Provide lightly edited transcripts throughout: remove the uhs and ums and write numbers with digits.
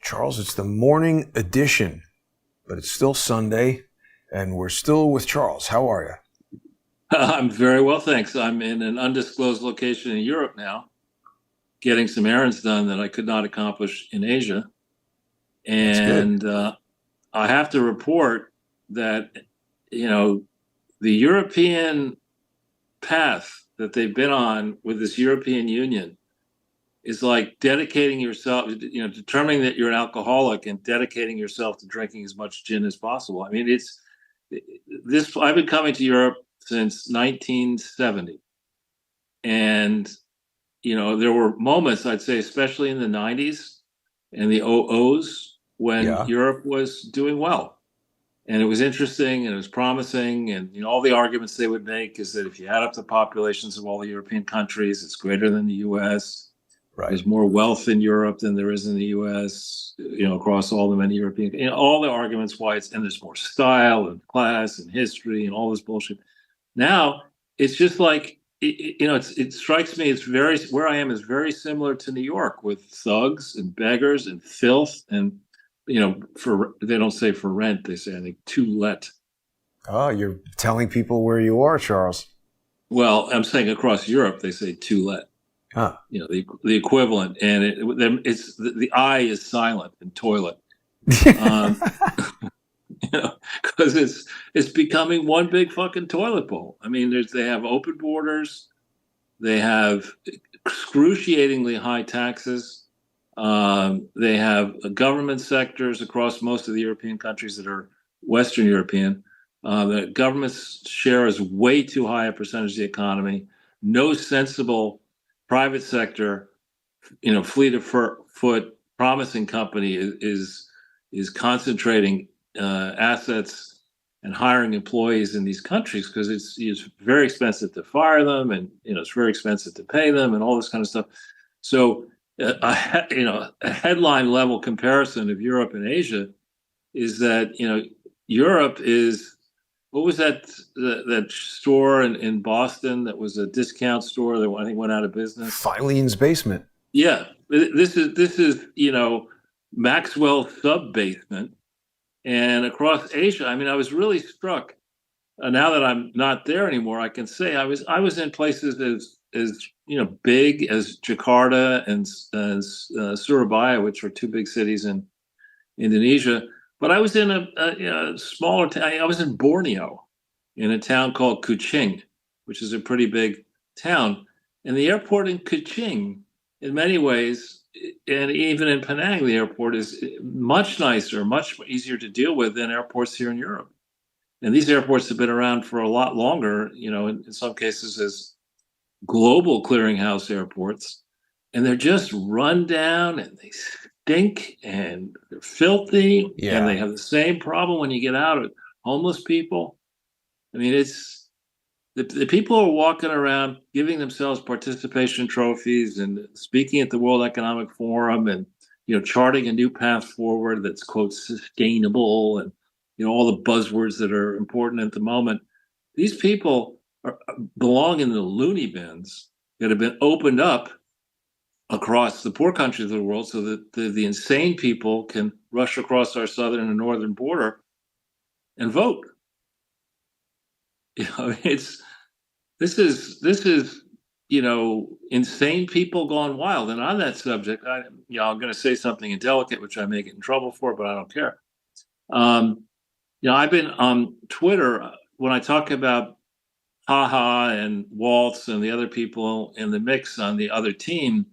Charles, it's the morning edition, but it's still Sunday, and we're still with Charles. How are you? I'm very well, thanks. I'm in an undisclosed location in Europe now, getting some errands done that I could not accomplish in Asia. That's good. And I have to report that, you know, the European path that they've been on with this European Union is like dedicating yourself, determining that you're an alcoholic and dedicating yourself to drinking as much gin as possible. I mean, it's this. I've been coming to Europe since 1970, and there were moments, I'd say, especially in the 90s and the '00s, when Yeah. Europe was doing well. And it was interesting and it was promising. And all the arguments they would make is that if you add up the populations of all the European countries, it's greater than the US. Right. There's more wealth in Europe than there is in the US, across all the many European, all the arguments why and there's more style and class and history and all this bullshit. Now it's just like, it strikes me, where I am is very similar to New York, with thugs and beggars and filth and, they don't say for rent, they say, I think, to let. Oh, you're telling people where you are, Charles. Well, I'm saying across Europe, they say to let. Huh. The equivalent, and it's the I is silent in toilet, because it's becoming one big fucking toilet bowl. I mean, they have open borders, they have excruciatingly high taxes, they have government sectors across most of the European countries that are Western European. The government's share is way too high a percentage of the economy. No sensible private sector, fleet of foot promising company is concentrating assets and hiring employees in these countries, because it's very expensive to fire them, and it's very expensive to pay them, and all this kind of stuff. So a headline level comparison of Europe and Asia is that Europe is, what was that store in Boston that was a discount store that I think went out of business? Filene's Basement. Yeah, this is Maxwell sub basement, and across Asia. I mean, I was really struck. Now that I'm not there anymore, I can say I was in places as big as Jakarta and Surabaya, which are two big cities in Indonesia. But I was in a smaller town. I was in Borneo, in a town called Kuching, which is a pretty big town. And the airport in Kuching, in many ways, and even in Penang, the airport is much nicer, much easier to deal with than airports here in Europe. And these airports have been around for a lot longer, in some cases as global clearinghouse airports. And they're just run down, and they stink, and they're filthy. Yeah. And they have the same problem when you get out of homeless people. I mean, it's the people who are walking around giving themselves participation trophies and speaking at the World Economic Forum, and charting a new path forward that's, quote, sustainable, and all the buzzwords that are important at the moment. These people belong in the loony bins that have been opened up across the poor countries of the world, so that the insane people can rush across our southern and northern border and vote. This is insane people gone wild. And on that subject, I'm going to say something indelicate, which I may get in trouble for, but I don't care. I've been on Twitter when I talk about Haha and Waltz and the other people in the mix on the other team.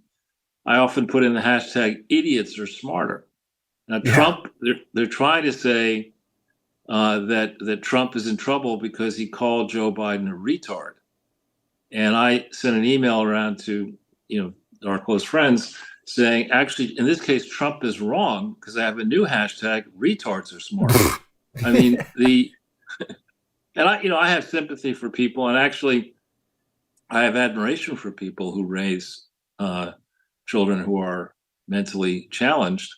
I often put in the hashtag idiots are smarter. Now, Yeah. Trump, they're trying to say that Trump is in trouble because he called Joe Biden a retard. And I sent an email around to our close friends saying, actually, in this case, Trump is wrong, because I have a new hashtag: retards are smart. I mean, and I have sympathy for people, and actually, I have admiration for people who raise children who are mentally challenged,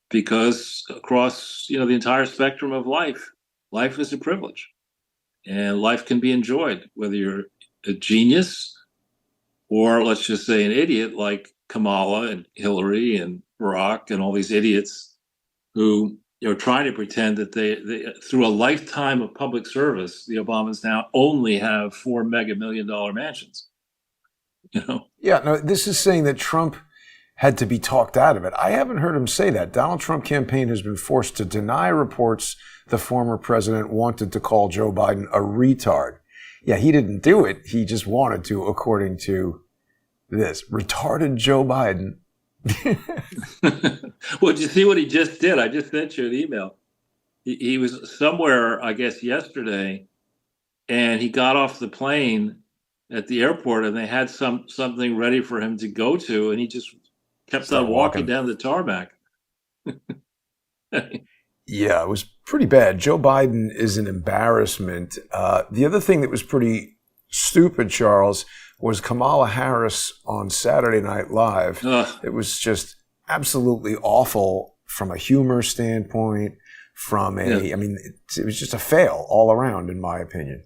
because across the entire spectrum of life is a privilege, and life can be enjoyed whether you're a genius or, let's just say, an idiot like Kamala and Hillary and Barack and all these idiots who try to pretend that they through a lifetime of public service, the Obamas now only have $4 mega million mansions. Yeah, no, this is saying that Trump had to be talked out of it. I haven't heard him say that. Donald Trump campaign has been forced to deny reports the former president wanted to call Joe Biden a retard. Yeah, he didn't do it. He just wanted to, according to this. Retarded Joe Biden. Well, did you see what he just did? I just sent you an email. He was somewhere, I guess, yesterday, and he got off the plane at the airport, and they had something ready for him to go to, and he just kept on walking down the tarmac. Yeah, it was pretty bad. Joe Biden is an embarrassment. The other thing that was pretty stupid, Charles, was Kamala Harris on Saturday Night Live. It was just absolutely awful from a humor standpoint, from a, I mean, it was just a fail all around, in my opinion.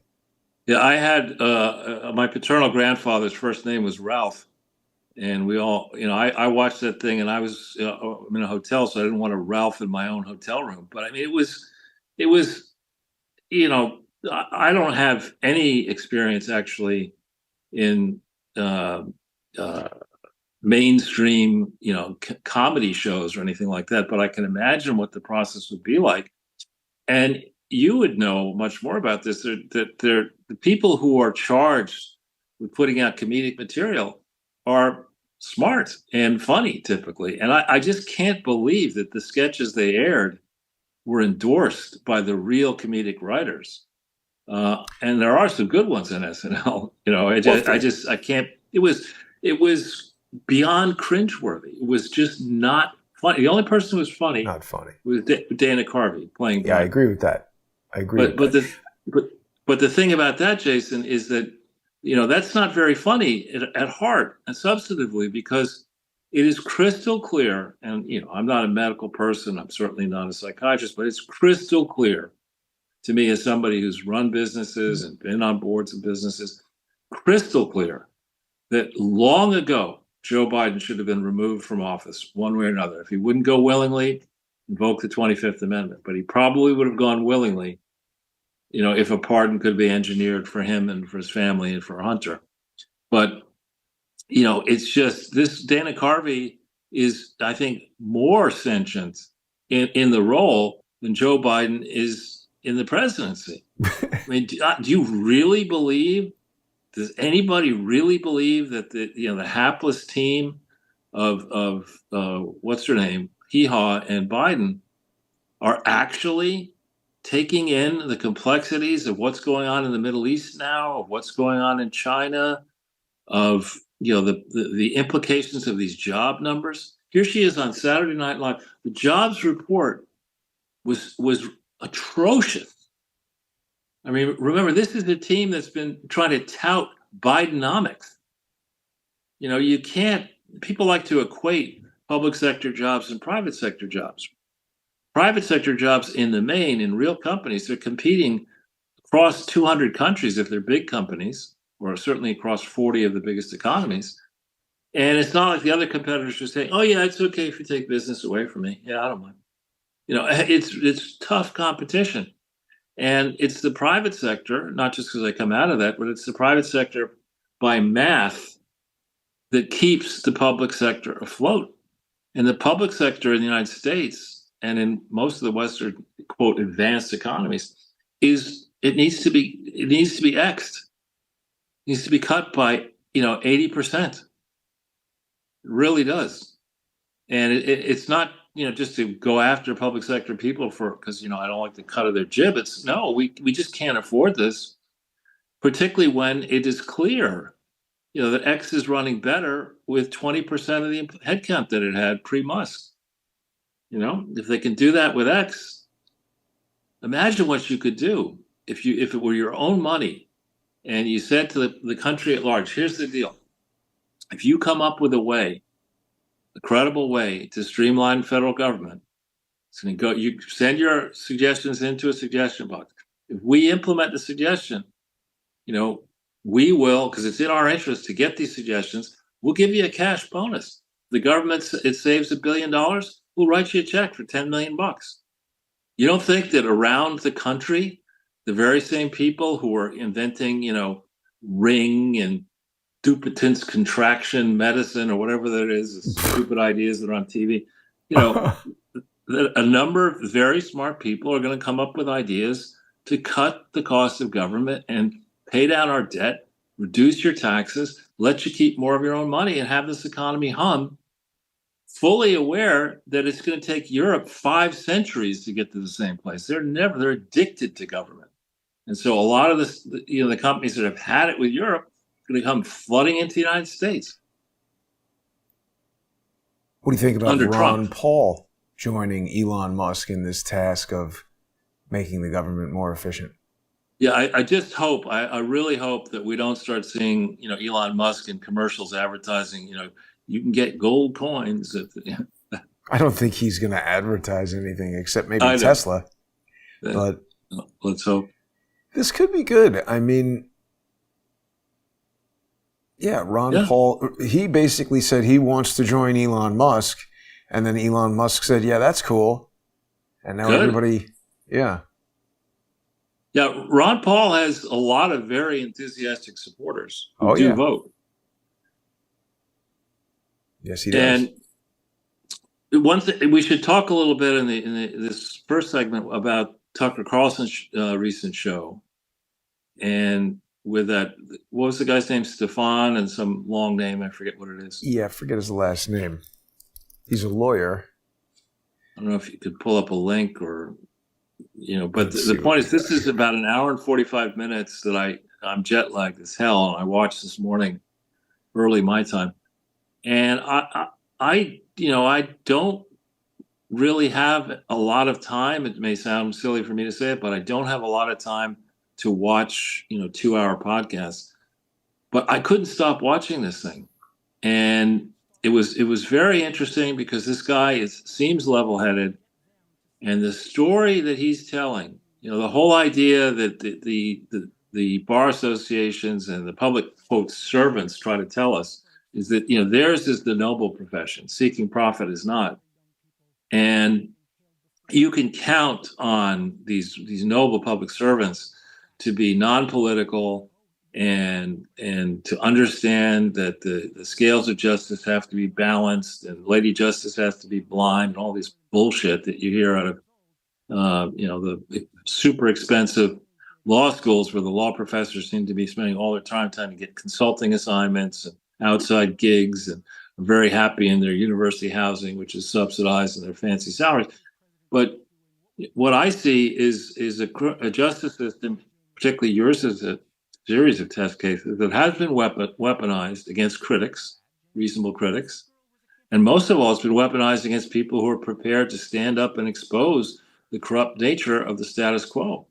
Yeah, I had, my paternal grandfather's first name was Ralph. And we all, I watched that thing, and I was I'm in a hotel, so I didn't want to Ralph in my own hotel room. But I mean, it was, I don't have any experience actually in mainstream, comedy shows or anything like that. But I can imagine what the process would be like. And you would know much more about this. That the people who are charged with putting out comedic material are smart and funny typically. And I just can't believe that the sketches they aired were endorsed by the real comedic writers. And there are some good ones in SNL. I can't. It was beyond cringeworthy. It was just not funny. The only person who was funny, not funny, was Dana Carvey playing. Yeah, I agree with that. I agree. But the thing about that, Jason, is that that's not very funny at heart and substantively, because it is crystal clear. And I'm not a medical person. I'm certainly not a psychiatrist, but it's crystal clear to me, as somebody who's run businesses and been on boards of businesses, crystal clear that long ago Joe Biden should have been removed from office one way or another. If he wouldn't go willingly, invoke the 25th Amendment, but he probably would have gone willingly, if a pardon could be engineered for him and for his family and for Hunter. But, it's just this Dana Carvey is, I think, more sentient in the role than Joe Biden is in the presidency. I mean, do you really believe, does anybody really believe that the hapless team of what's her name, Hee Haw and Biden are actually taking in the complexities of what's going on in the Middle East now, of what's going on in China, of the implications of these job numbers? Here she is on Saturday Night Live. The jobs report was atrocious. I mean, remember, this is the team that's been trying to tout Bidenomics. You can't, people like to equate public sector jobs and private sector jobs. Private sector jobs in the main, in real companies, they're competing across 200 countries if they're big companies, or certainly across 40 of the biggest economies. And it's not like the other competitors are saying, oh yeah, it's okay if you take business away from me. Yeah, I don't mind. It's tough competition. And it's the private sector, not just because I come out of that, but it's the private sector by math that keeps the public sector afloat. And the public sector in the United States and in most of the Western, quote, advanced economies, it needs to be X'd. It needs to be cut by 80%. It really does. And it's not just to go after public sector people because I don't like the cut of their gibbets. No, we just can't afford this, particularly when it is clear, that X is running better with 20% of the headcount that it had pre-Musk. If they can do that with X, imagine what you could do if it were your own money and you said to the country at large, here's the deal. If you come up with a credible way to streamline federal government, it's going to go. You send your suggestions into a suggestion box. If we implement the suggestion, we will, because it's in our interest to get these suggestions. We'll give you a cash bonus. The government, it saves $1 billion. We'll write you a check for $10 million. You don't think that around the country, the very same people who are inventing, ring and Dupuytren's contraction medicine or whatever that is, the stupid ideas that are on TV, a number of very smart people are going to come up with ideas to cut the cost of government and pay down our debt, reduce your taxes, let you keep more of your own money and have this economy hum, fully aware that it's going to take Europe 5 centuries to get to the same place. They're addicted to government. And so a lot of this, the companies that have had it with Europe are going to come flooding into the United States. What do you think about Under Ron Trump. Paul joining Elon Musk in this task of making the government more efficient? Yeah, I just hope, I really hope that we don't start seeing, Elon Musk in commercials advertising, you can get gold coins. I don't think he's going to advertise anything except maybe I know. Tesla. But let's hope. This could be good. I mean, yeah, Ron Paul, he basically said he wants to join Elon Musk. And then Elon Musk said, yeah, that's cool. And now everybody, yeah. Yeah, Ron Paul has a lot of very enthusiastic supporters who do vote. Yes, he does. And one thing, we should talk a little bit in this first segment about Tucker Carlson's recent show. And with that, what was the guy's name? Stefan and some long name. I forget what it is. Yeah, I forget his last name. He's a lawyer. I don't know if you could pull up a link or, but the point is this is about an hour and 45 minutes that I'm jet lagged as hell. And I watched this morning, early my time. And I don't really have a lot of time. It may sound silly for me to say it, but I don't have a lot of time to watch, 2-hour podcasts. But I couldn't stop watching this thing. And it was very interesting because this guy seems level-headed. And the story that he's telling, the whole idea that the bar associations and the public, quote, servants try to tell us is that, theirs is the noble profession. Seeking profit is not. And you can count on these noble public servants to be non-political and to understand that the scales of justice have to be balanced and Lady Justice has to be blind and all this bullshit that you hear out of, the super expensive law schools where the law professors seem to be spending all their time trying to get consulting assignments and outside gigs and are very happy in their university housing, which is subsidized, and their fancy salaries. But what I see is a justice system, particularly yours is a series of test cases that has been weaponized against critics, reasonable critics. And most of all, it's been weaponized against people who are prepared to stand up and expose the corrupt nature of the status quo.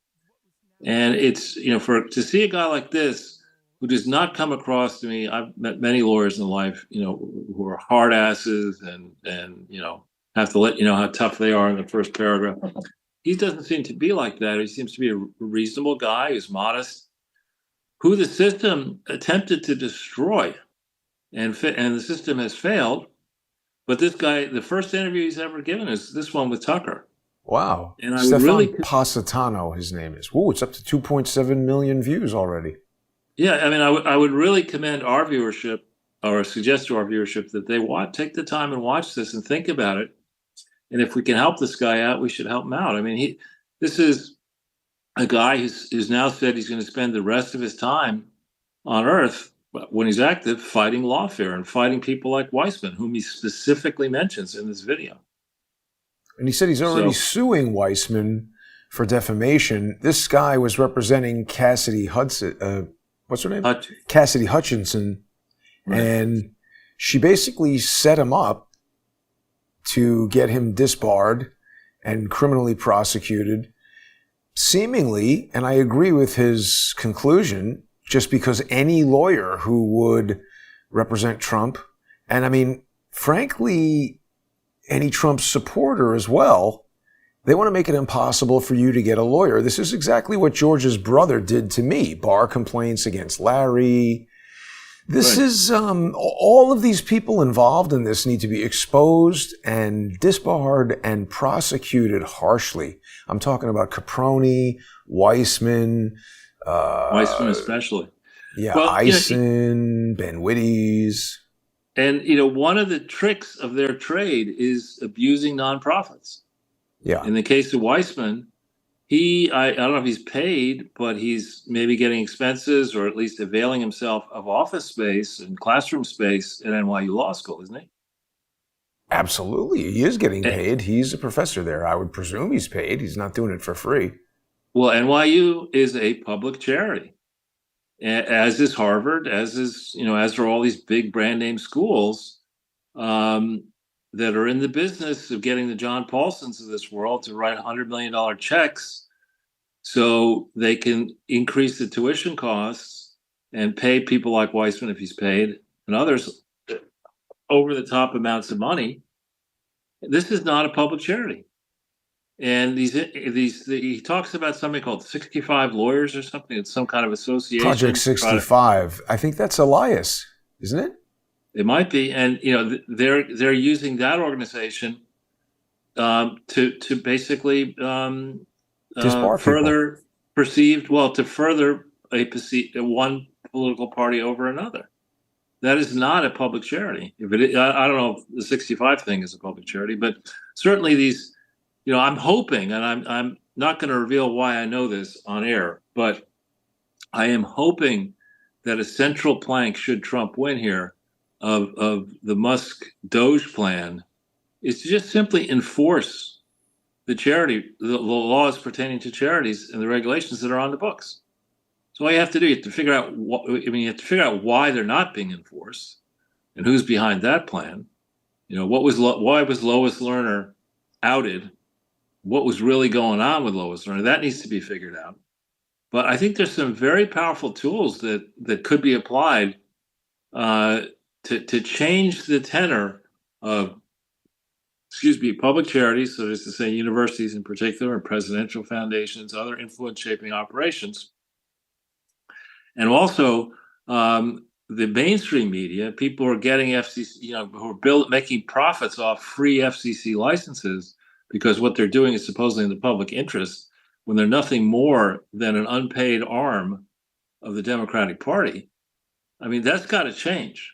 And it's, to see a guy like this, who does not come across to me, I've met many lawyers in life, who are hard asses and have to let you know how tough they are in the first paragraph. He doesn't seem to be like that. He seems to be a reasonable guy who's modest, who the system attempted to destroy, and the system has failed. But this guy, the first interview he's ever given is this one with Tucker. Wow. And I Stefan Positano, his name is. Whoa, it's up to 2.7 million views already. Yeah, I mean, I would really commend our viewership, or suggest to our viewership, that they take the time and watch this and think about it. And if we can help this guy out, we should help him out. I mean, this is a guy who's now said he's going to spend the rest of his time on Earth, when he's active, fighting lawfare and fighting people like Weissman, whom he specifically mentions in this video. And he said he's already suing Weissman for defamation. This guy was representing Cassidy Hudson. What's her name? Cassidy Hutchinson. Right. And she basically set him up to get him disbarred and criminally prosecuted, seemingly, and I agree with his conclusion, just because any lawyer who would represent Trump, and I mean, frankly, any Trump supporter as well, they want to make it impossible for you to get a lawyer. This is exactly what George's brother did to me. Bar complaints against Larry. This is all of these people involved in this need to be exposed and disbarred and prosecuted harshly. I'm talking about Caproni, Weissman, Weissman especially. Yeah, Well, Eisen, Ben Witties. And, one of the tricks of their trade is abusing nonprofits. Yeah. In the case of Weissman, I don't know if he's paid, but he's maybe getting expenses or at least availing himself of office space and classroom space at NYU Law School, isn't he? Absolutely. He is getting paid. He's a professor there. I would presume he's paid. He's not doing it for free. Well, NYU is a public charity, as is Harvard, as are all these big brand name schools that are in the business of getting the John Paulsons of this world to write $100 million checks so they can increase the tuition costs and pay people like Weissman, if he's paid, and others over the top amounts of money. This is not a public charity. And he talks about something called 65 Lawyers or something. It's some kind of association. Project 65. I think that's Elias, isn't it? It might be. And, they're using that organization to basically further to further one political party over another. That is not a public charity. If it is, I don't know if the 65 thing is a public charity, but certainly these, I'm hoping, and I'm not going to reveal why I know this on air, but I am hoping that a central plank, should Trump win here, of the Musk Doge plan is to just simply enforce the laws pertaining to charities and the regulations that are on the books. So all you have to do, you have to figure out why they're not being enforced and who's behind that plan. Why was Lois Lerner outed? What was really going on with Lois Lerner? That needs to be figured out. But I think there's some very powerful tools that could be applied to change the tenor of, public charities, so as to say universities in particular, and presidential foundations, other influence-shaping operations. And also the mainstream media, people who are getting FCC, who are making profits off free FCC licenses because what they're doing is supposedly in the public interest, when they're nothing more than an unpaid arm of the Democratic Party. I mean, that's got to change.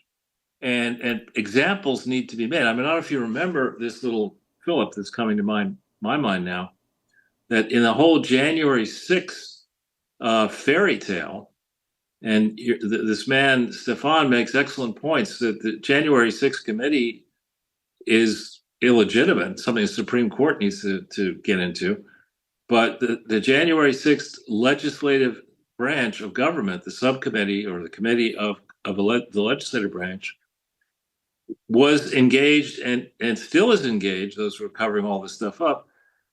And examples need to be made. I mean, I don't know if you remember this little Philip that's coming to my mind now, that in the whole January 6th fairy tale, and this man, Stefan, makes excellent points that the January 6th committee is illegitimate, something the Supreme Court needs to get into. But the January 6th legislative branch of government, the subcommittee or the committee of the legislative branch, was engaged and still is engaged, those who are covering all this stuff up,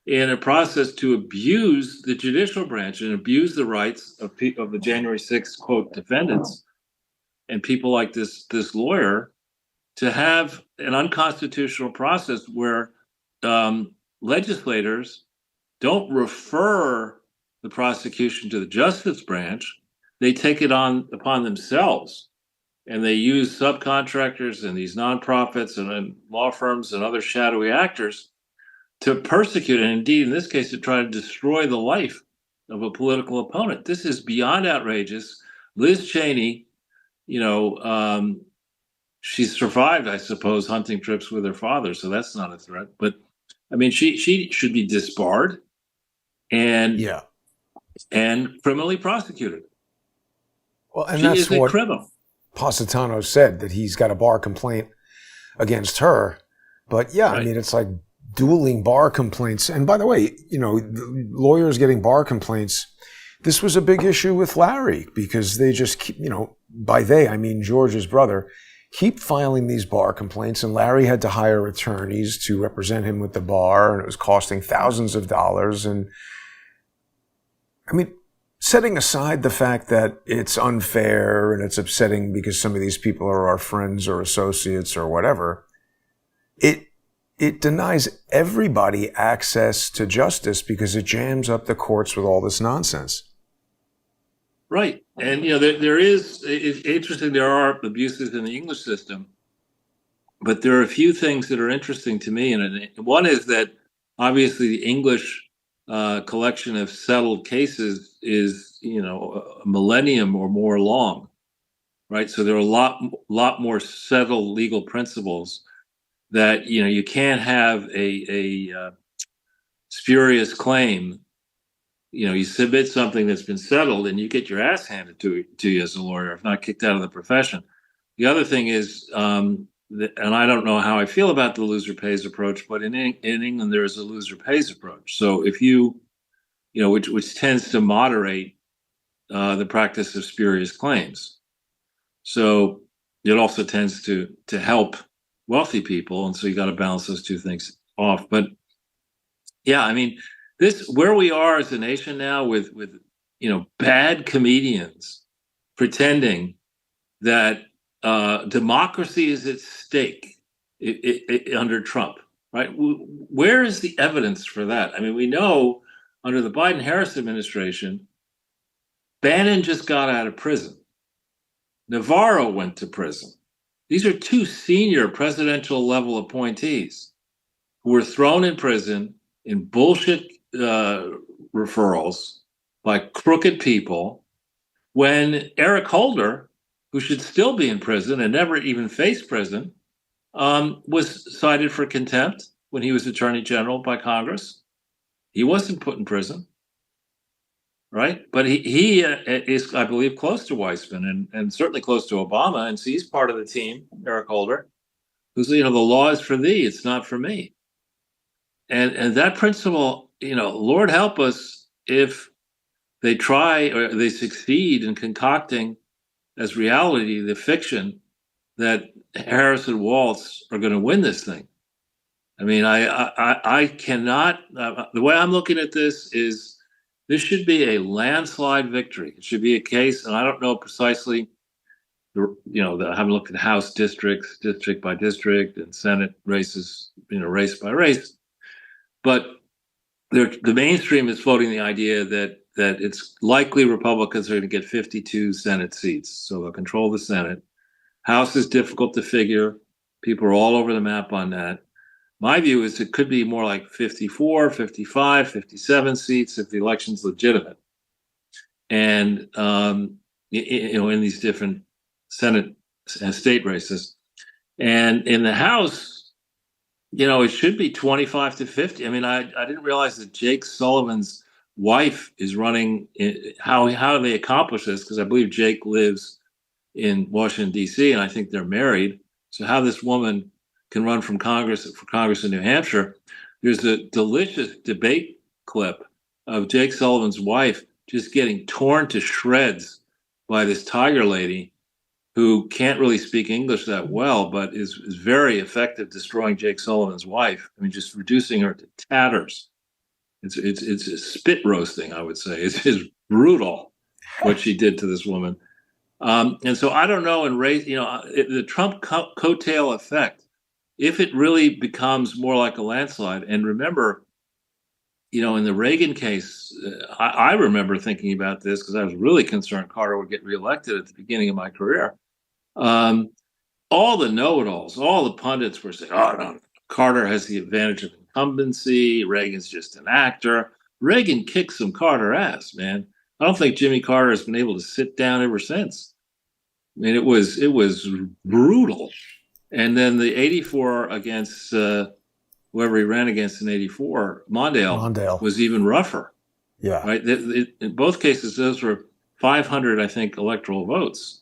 in a process to abuse the judicial branch and abuse the rights of the January 6th, quote, defendants and people like this lawyer, to have an unconstitutional process where legislators don't refer the prosecution to the justice branch. They take it upon themselves, and they use subcontractors and these nonprofits and law firms and other shadowy actors to persecute, and indeed, in this case, to try to destroy the life of a political opponent. This is beyond outrageous. Liz Cheney, she survived, I suppose, hunting trips with her father, so that's not a threat. But I mean, she should be disbarred and criminally prosecuted. Well, and she that's is a what criminal. Positano said, that he's got a bar complaint against her. But yeah, right. I mean, it's like dueling bar complaints. And by the way, lawyers getting bar complaints, this was a big issue with Larry, because they just keep, by they, I mean George's brother, keep filing these bar complaints, and Larry had to hire attorneys to represent him with the bar, and it was costing thousands of dollars. And I mean, setting aside the fact that it's unfair and it's upsetting because some of these people are our friends or associates or whatever, it denies everybody access to justice because it jams up the courts with all this nonsense. Right. And there is, it's interesting. There are abuses in the English system, but there are a few things that are interesting to me. And one is that obviously the English collection of settled cases is a millennium or more long, right? So there are a lot more settled legal principles that you can't have a spurious claim. You submit something that's been settled and you get your ass handed to you as a lawyer, if not kicked out of the profession. The other thing is, and I don't know how I feel about the loser pays approach, but in England, there is a loser pays approach. So if which tends to moderate the practice of spurious claims. So it also tends to help wealthy people. And so you got to balance those two things off. But yeah, I mean, where we are as a nation now with bad comedians pretending that democracy is at stake under Trump, right? Where is the evidence for that? I mean, we know under the Biden-Harris administration, Bannon just got out of prison. Navarro went to prison. These are two senior presidential level appointees who were thrown in prison in bullshit referrals by crooked people when Eric Holder, who should still be in prison and never even faced prison, was cited for contempt when he was Attorney General by Congress. He wasn't put in prison, right? But he is, I believe, close to Weissman and certainly close to Obama, and so he's part of the team, Eric Holder, who's, the law is for thee, it's not for me. And that principle, Lord help us if they try or they succeed in concocting as reality the fiction that Harris and Walz are going to win this thing. I mean, I cannot. The way I'm looking at this is this should be a landslide victory. It should be a case, and I don't know precisely. I haven't looked at House districts, district by district, and Senate races, race by race. But the mainstream is floating the idea that it's likely Republicans are going to get 52 Senate seats, so they'll control the Senate. House is difficult to figure. People are all over the map on that. My view is it could be more like 54, 55, 57 seats if the election's legitimate. And, in these different Senate and state races. And in the House, it should be 25 to 50. I mean, I didn't realize that Jake Sullivan's wife is running. How do they accomplish this? Because I believe Jake lives in Washington, D.C., and I think they're married. So how this woman can run for Congress in New Hampshire. There's a delicious debate clip of Jake Sullivan's wife just getting torn to shreds by this tiger lady who can't really speak English that well, but is very effective destroying Jake Sullivan's wife. I mean, just reducing her to tatters. It's a spit roasting, I would say. It's brutal what she did to this woman. And so I don't know, the Trump coattail effect, if it really becomes more like a landslide, and remember, in the Reagan case, I remember thinking about this because I was really concerned Carter would get reelected at the beginning of my career. All the know-it-alls, all the pundits were saying, oh, no, Carter has the advantage of incumbency. Reagan's just an actor. Reagan kicked some Carter ass, man. I don't think Jimmy Carter has been able to sit down ever since. I mean, it was brutal. And then the 84 against whoever he ran against in 84, Mondale was even rougher. Yeah. Right. In both cases, those were 500, I think, electoral votes.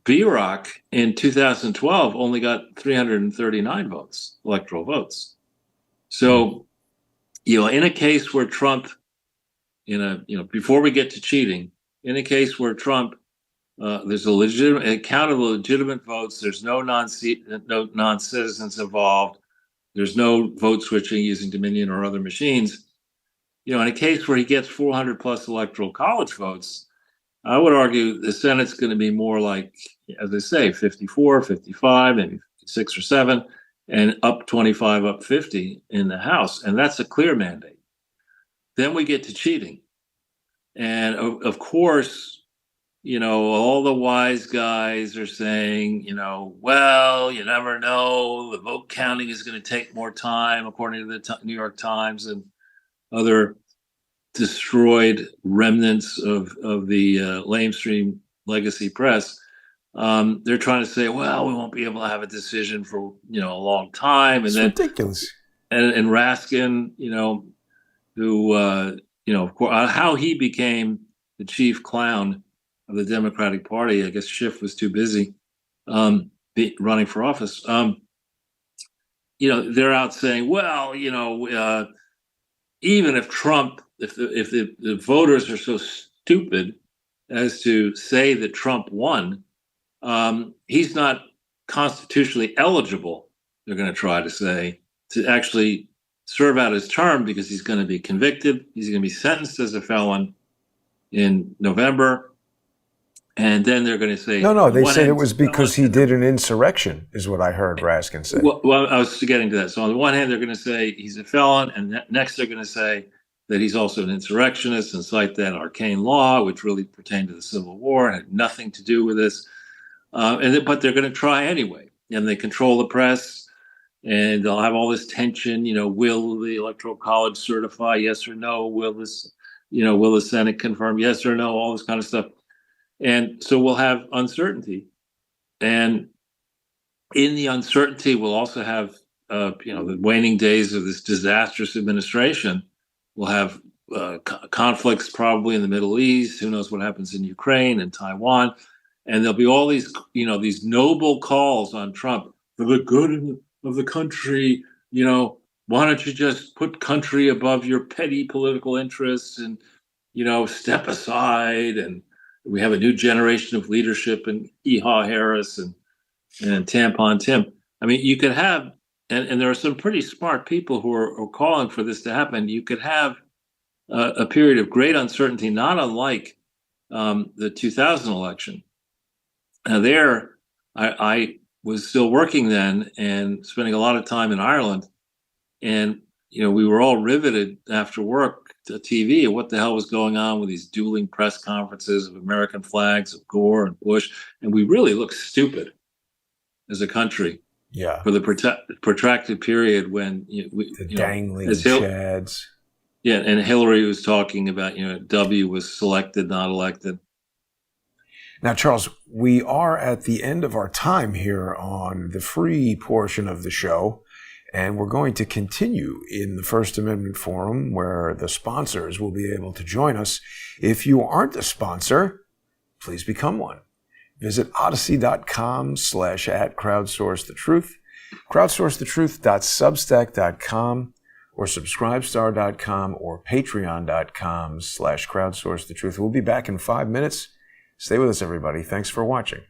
B-Rock in 2012 only got 339 votes, electoral votes. So, in a case where Trump, before we get to cheating, in a case where Trump, there's a legitimate count of legitimate votes. There's no non-citizens involved. There's no vote switching using Dominion or other machines. In a case where he gets 400 plus electoral college votes, I would argue the Senate's going to be more like, as I say, 54, 55, maybe 6 or 7, and up 25, up 50 in the House. And that's a clear mandate. Then we get to cheating. And of course, all the wise guys are saying, well, you never know. The vote counting is going to take more time, according to the New York Times and other destroyed remnants of the lamestream legacy press. They're trying to say, well, we won't be able to have a decision for a long time, and It's then ridiculous. And Raskin, who of course, how he became the chief clown of the Democratic Party. I guess Schiff was too busy running for office. They're out saying, well, even if Trump, if the voters are so stupid as to say that Trump won, he's not constitutionally eligible, they're going to try to say, to actually serve out his term because he's going to be convicted. He's going to be sentenced as a felon in November. And then they're going to say... No, they said it was because he did an insurrection, is what I heard Raskin say. Well, I was getting to that. So on the one hand, they're going to say he's a felon, and next they're going to say that he's also an insurrectionist and cite that arcane law, which really pertained to the Civil War and had nothing to do with this. But they're going to try anyway. And they control the press, and they'll have all this tension. Will the Electoral College certify yes or no? Will the Senate confirm yes or no? All this kind of stuff. And so we'll have uncertainty. And in the uncertainty, we'll also have, the waning days of this disastrous administration. We'll have conflicts probably in the Middle East. Who knows what happens in Ukraine and Taiwan? And there'll be all these, these noble calls on Trump for the good of the country. Why don't you just put country above your petty political interests and, step aside? And we have a new generation of leadership in Ehau Harris and Tampon Tim. I mean, you could have, and there are some pretty smart people who are calling for this to happen. You could have a period of great uncertainty, not unlike the 2000 election. Now I was still working then and spending a lot of time in Ireland. And, we were all riveted after work to TV at what the hell was going on with these dueling press conferences of American flags of Gore and Bush. And we really looked stupid as a country, for the protracted period when dangling chads. Yeah, and Hillary was talking about W was selected, not elected. Now, Charles, we are at the end of our time here on the free portion of the show, and we're going to continue in the First Amendment Forum, where the sponsors will be able to join us. If you aren't a sponsor, please become one. Visit odyssey.com/@crowdsourcethetruth, crowdsourcethetruth.substack.com, or subscribestar.com, or patreon.com/crowdsourcethetruth. We'll be back in 5 minutes. Stay with us, everybody. Thanks for watching.